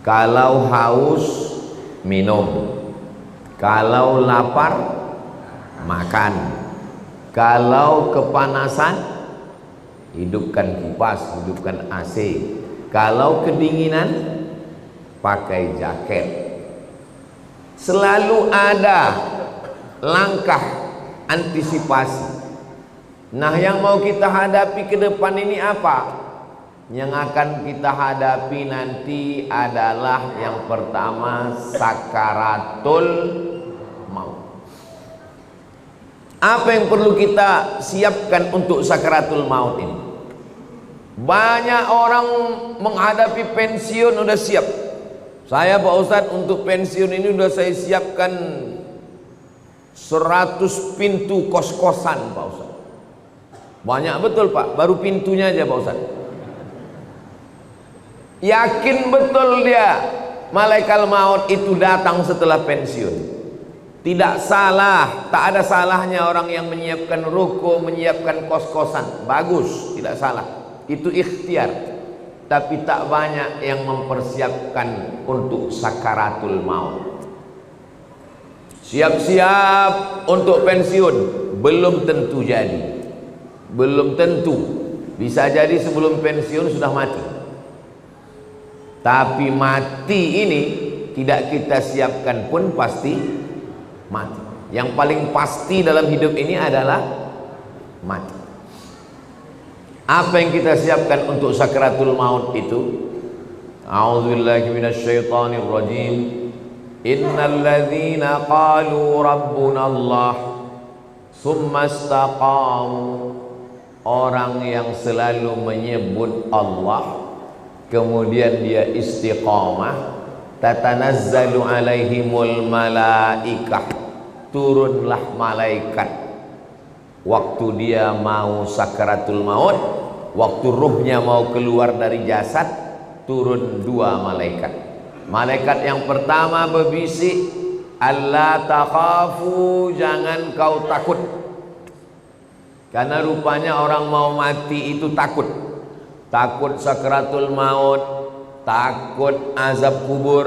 Kalau haus, minum. Kalau lapar, makan. Kalau kepanasan, hidupkan kipas, hidupkan AC. Kalau kedinginan, pakai jaket. Selalu ada langkah antisipasi. Nah, yang mau kita hadapi ke depan ini apa? Yang akan kita hadapi nanti adalah yang pertama, sakaratul maut. Apa yang perlu kita siapkan untuk sakaratul maut ini? Banyak orang menghadapi pensiun udah siap. Saya Pak Ustadz untuk pensiun ini udah saya siapkan 100 pintu kos-kosan Pak Ustadz. Banyak betul Pak, baru pintunya aja Pak Ustadz. Yakin betul dia malaikat maut itu datang setelah pensiun. Tidak salah, tak ada salahnya orang yang menyiapkan ruko, menyiapkan kos-kosan. Bagus, tidak salah. Itu ikhtiar. Tapi tak banyak yang mempersiapkan untuk sakaratul maut. Siap-siap untuk pensiun, belum tentu jadi. Belum tentu. Bisa jadi sebelum pensiun sudah mati. Tapi mati ini tidak kita siapkan pun pasti mati. Yang paling pasti dalam hidup ini adalah mati. Apa yang kita siapkan untuk sakaratul maut itu? A'udzubillahi minasyaitonir rajim. Innal ladzina qalu rabbuna Allah tsumma istaqamu. Orang yang selalu menyebut Allah kemudian dia istiqamah, tatanazzalu alaihimul malaikah, turunlah malaikat waktu dia mau sakaratul maut, waktu ruhnya mau keluar dari jasad, turun 2 malaikat. Malaikat yang pertama berbisik, alla takhafu, jangan kau takut. Karena rupanya orang mau mati itu takut. Takut sakaratul maut, takut azab kubur,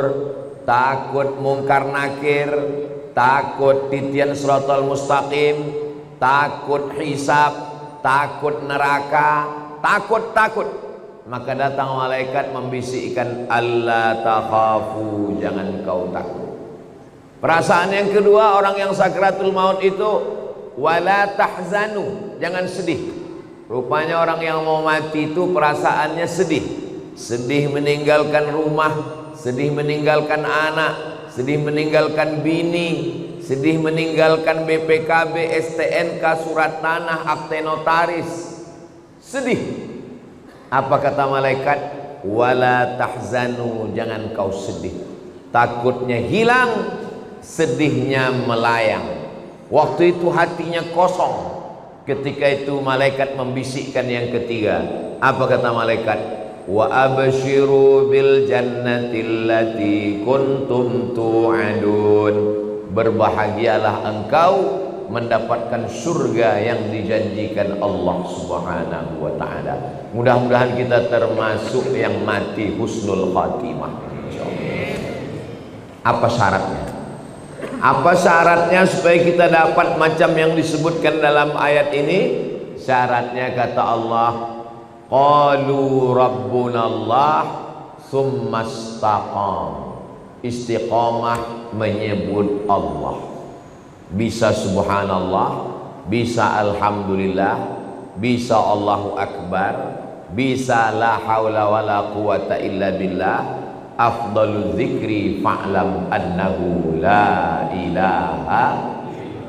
takut mungkar nakir, takut titian siratal mustaqim, takut hisab, takut neraka, takut. Maka datang malaikat membisikkan, alla takhafu, jangan kau takut. Perasaan yang kedua orang yang sakaratul maut itu, wala tahzanu, jangan sedih. Rupanya orang yang mau mati itu perasaannya sedih. Sedih meninggalkan rumah, sedih meninggalkan anak, sedih meninggalkan bini, sedih meninggalkan BPKB, STNK, surat tanah, akte notaris. Sedih. Apa kata malaikat? Wala tahzanu, jangan kau sedih. Takutnya hilang, sedihnya melayang. Waktu itu hatinya kosong. Ketika itu malaikat membisikkan yang ketiga. Apa kata malaikat? Wa abshiru bil jannati allati kuntum tu'adun. Berbahagialah engkau mendapatkan surga yang dijanjikan Allah Subhanahu wa taala. Mudah-mudahan kita termasuk yang mati husnul khatimah insyaallah. Apa syaratnya? Apa syaratnya supaya kita dapat macam yang disebutkan dalam ayat ini? Syaratnya kata Allah, qalu rabbunallah tsumma istaqam. Istiqamah menyebut Allah. Bisa subhanallah, bisa alhamdulillah, bisa Allahu akbar, bisa la haula wala quwata illa billah. Afdalu dzikri fa'lam annahu la ilaha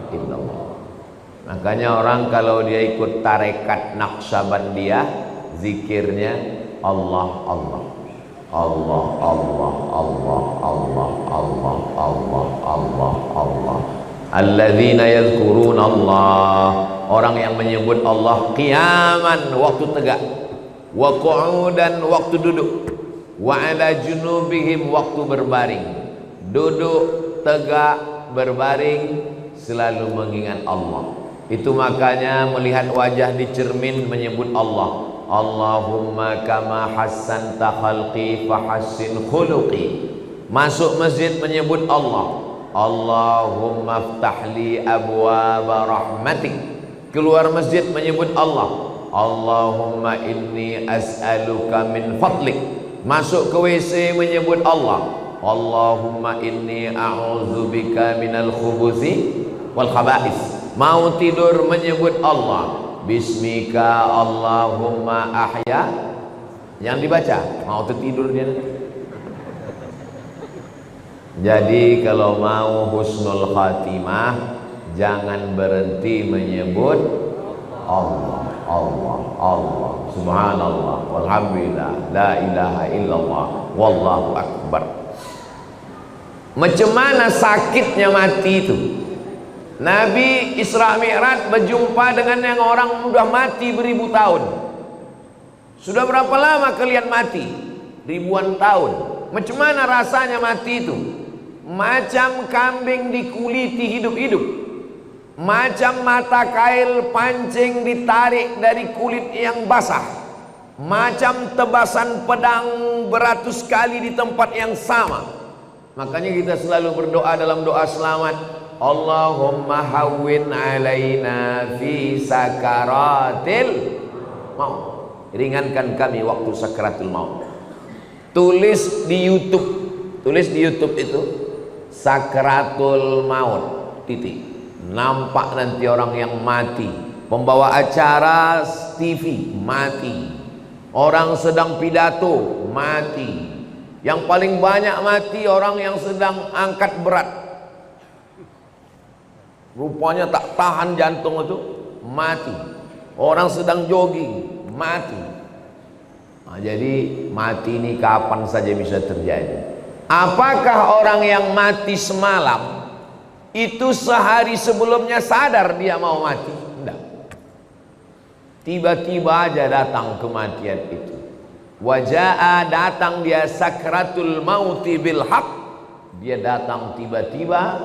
illallah. Makanya orang kalau dia ikut tarekat Naqsabandiyah, zikirnya Allah Allah Allah Allah Allah Allah Allah Allah Allah Allah. Alladzina yadhkuruna Allah, orang yang menyebut Allah qiyaman, waktu tegak, wa qu'udan, waktu duduk, wa ala junubihim, waktu berbaring. Duduk, tegak, berbaring, selalu mengingat Allah. Itu makanya melihat wajah di cermin menyebut Allah. Allahumma kama hassanta khalqi fahassin khuluqi. Masuk masjid menyebut Allah. Allahumma ftahli abwaaba rahmatik. Keluar masjid menyebut Allah. Allahumma inni as'aluka min fadlik. Masuk ke WC menyebut Allah. Allahumma inni a'udzubika minal khubuthi wal khaba'is. Mau tidur menyebut Allah. Bismika Allahumma ahya. Yang dibaca, mau tertidur dia. Jadi kalau mau husnul khatimah, jangan berhenti menyebut Allah, Allah, Allah, subhanallah, walhamdulillah, la ilaha illallah, wallahu akbar. Macam mana sakitnya mati itu? Nabi Isra Mi'raj berjumpa dengan yang orang sudah mati beribu tahun. Sudah berapa lama kalian mati? Ribuan tahun. Macam mana rasanya mati itu? Macam kambing dikuliti hidup-hidup, macam mata kail pancing ditarik dari kulit yang basah, macam tebasan pedang beratus kali di tempat yang sama. Makanya kita selalu berdoa dalam doa selamat, Allahumma hawwin alaina fi sakaratil maut. Ringankan kami waktu sakaratul maut. Tulis di YouTube itu Sakratul Maut titik. Nampak nanti orang yang mati, pembawa acara TV mati, orang sedang pidato mati, yang paling banyak mati orang yang sedang angkat berat, rupanya tak tahan jantung itu mati, orang sedang jogging mati. Nah, jadi mati ini kapan saja bisa terjadi. Apakah orang yang mati semalam itu sehari sebelumnya sadar dia mau mati? Tidak. Tiba-tiba aja datang kematian itu. Waja'a, datang dia sakratul mauti bil haq. Dia datang tiba-tiba.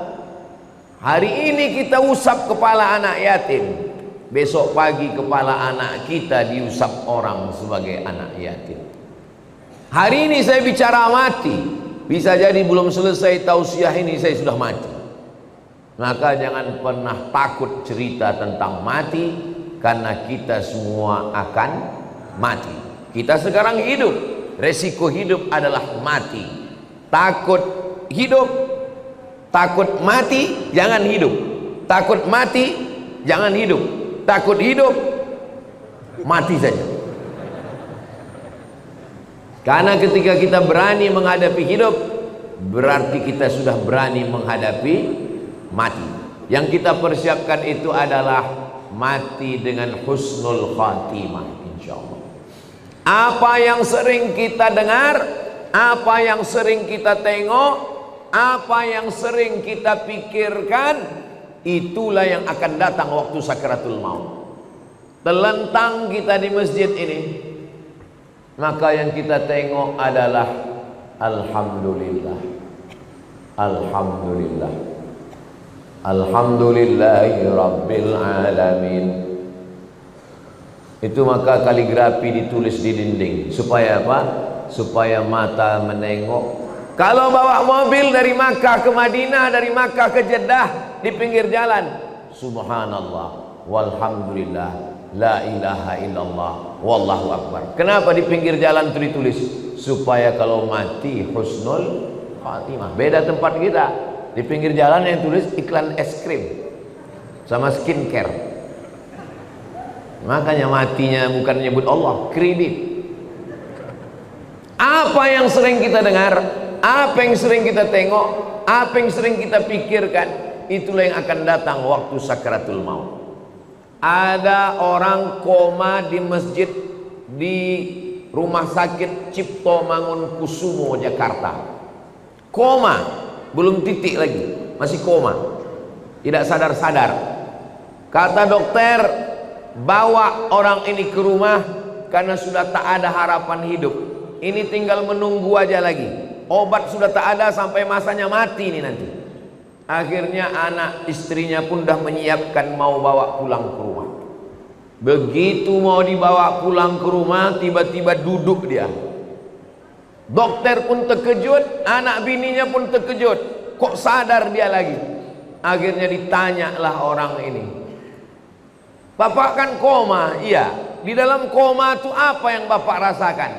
Hari ini kita usap kepala anak yatim, besok pagi kepala anak kita diusap orang sebagai anak yatim. Hari ini saya bicara mati, bisa jadi belum selesai tausiah ini saya sudah mati. Maka jangan pernah takut cerita tentang mati, karena kita semua akan mati. Kita sekarang hidup, resiko hidup adalah mati. Takut hidup, takut mati, jangan hidup. Takut mati, jangan hidup. Takut hidup, mati saja. Karena ketika kita berani menghadapi hidup, berarti kita sudah berani menghadapi mati. Yang kita persiapkan itu adalah mati dengan husnul khatimah, insyaallah. Apa yang sering kita dengar, apa yang sering kita tengok, apa yang sering kita pikirkan, itulah yang akan datang waktu sakaratul maut. Terlentang kita di masjid ini, maka yang kita tengok adalah alhamdulillah, alhamdulillah, alhamdulillahi rabbil alamin. Itu maka kaligrafi ditulis di dinding. Supaya apa? Supaya mata menengok. Kalau bawa mobil dari Makkah ke Madinah, dari Makkah ke Jeddah, di pinggir jalan, subhanallah walhamdulillah, la ilaha illallah, wallahu akbar. Kenapa di pinggir jalan itu ditulis? Supaya kalau mati husnul khatimah. Beda tempat kita, di pinggir jalan yang tulis iklan es krim sama skincare. Makanya matinya bukan menyebut Allah, kredit. Apa yang sering kita dengar, apa yang sering kita tengok, apa yang sering kita pikirkan, itulah yang akan datang waktu sakaratul maut. Ada orang koma di masjid di Rumah Sakit Cipto Mangunkusumo Jakarta. Koma, belum titik lagi, masih koma, tidak sadar-sadar. Kata dokter, bawa orang ini ke rumah karena sudah tak ada harapan hidup. Ini tinggal menunggu aja lagi. Obat sudah tak ada sampai masanya mati ini nanti. Akhirnya anak istrinya pun dah menyiapkan mau bawa pulang ke rumah. Begitu mau dibawa pulang ke rumah, tiba-tiba duduk dia. Dokter pun terkejut, anak bininya pun terkejut. Kok sadar dia lagi? Akhirnya ditanyalah orang ini, "Bapak kan koma?" "Iya." "Di dalam koma itu apa yang Bapak rasakan?"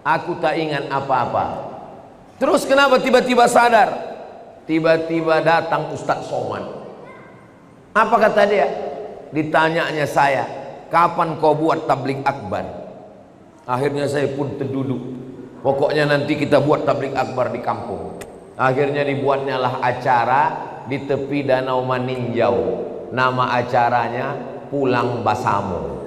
"Aku tak ingat apa-apa." "Terus kenapa tiba-tiba sadar?" "Tiba-tiba datang Ustadz Somad." "Apa kata dia?" Ditanyanya saya, "Kapan kau buat tablik akbar?" Akhirnya saya pun terduduk. Pokoknya nanti kita buat tablik akbar di kampung. Akhirnya dibuatnya lah acara di tepi Danau Maninjau. Nama acaranya Pulang Basamo.